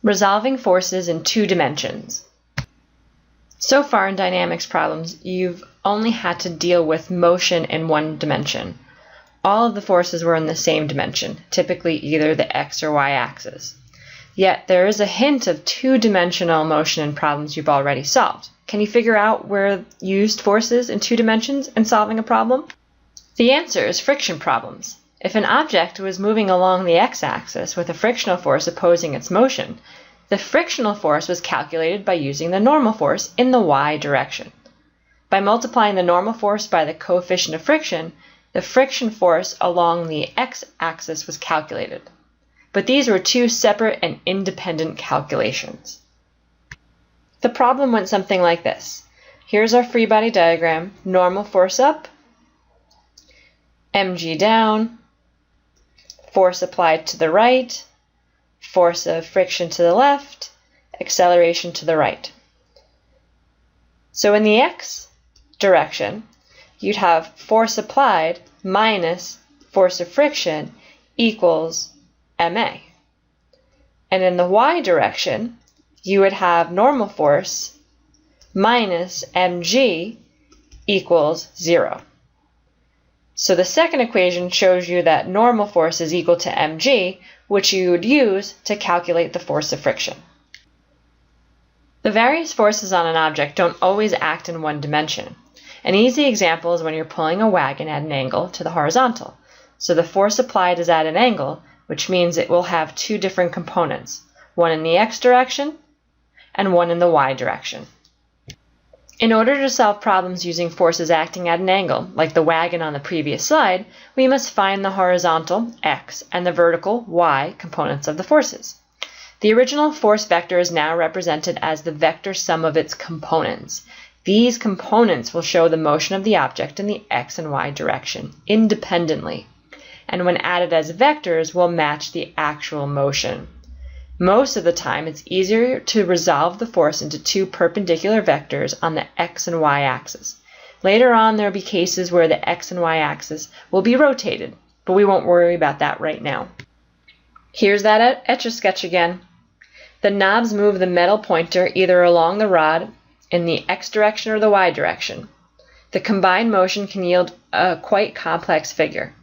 Resolving forces in two dimensions. So far in dynamics problems, you've only had to deal with motion in one dimension. All of the forces were in the same dimension, typically either the x or y axis. Yet there is a hint of two-dimensional motion in problems you've already solved. Can you figure out where you used forces in two dimensions in solving a problem? The answer is friction problems. If an object was moving along the x-axis with a frictional force opposing its motion, the frictional force was calculated by using the normal force in the y direction. By multiplying the normal force by the coefficient of friction, the friction force along the x-axis was calculated. But these were two separate and independent calculations. The problem went something like this. Here's our free body diagram: normal force up, mg down, force applied to the right, force of friction to the left, acceleration to the right. So in the x direction, you'd have force applied minus force of friction equals ma. And in the y direction, you would have normal force minus mg equals 0. So the second equation shows you that normal force is equal to mg, which you would use to calculate the force of friction. The various forces on an object don't always act in one dimension. An easy example is when you're pulling a wagon at an angle to the horizontal. So the force applied is at an angle, which means it will have two different components, one in the x direction and one in the y direction. In order to solve problems using forces acting at an angle, like the wagon on the previous slide, we must find the horizontal, x, and the vertical, y, components of the forces. The original force vector is now represented as the vector sum of its components. These components will show the motion of the object in the x and y direction, independently, and when added as vectors will match the actual motion. Most of the time, it's easier to resolve the force into two perpendicular vectors on the x and y axis. Later on, there will be cases where the x and y axis will be rotated, but we won't worry about that right now. Here's that Etch-a-Sketch again. The knobs move the metal pointer either along the rod in the x direction or the y direction. The combined motion can yield a quite complex figure,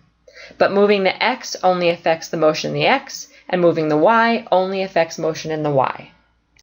but moving the x only affects the motion in the x, and moving the y only affects motion in the y.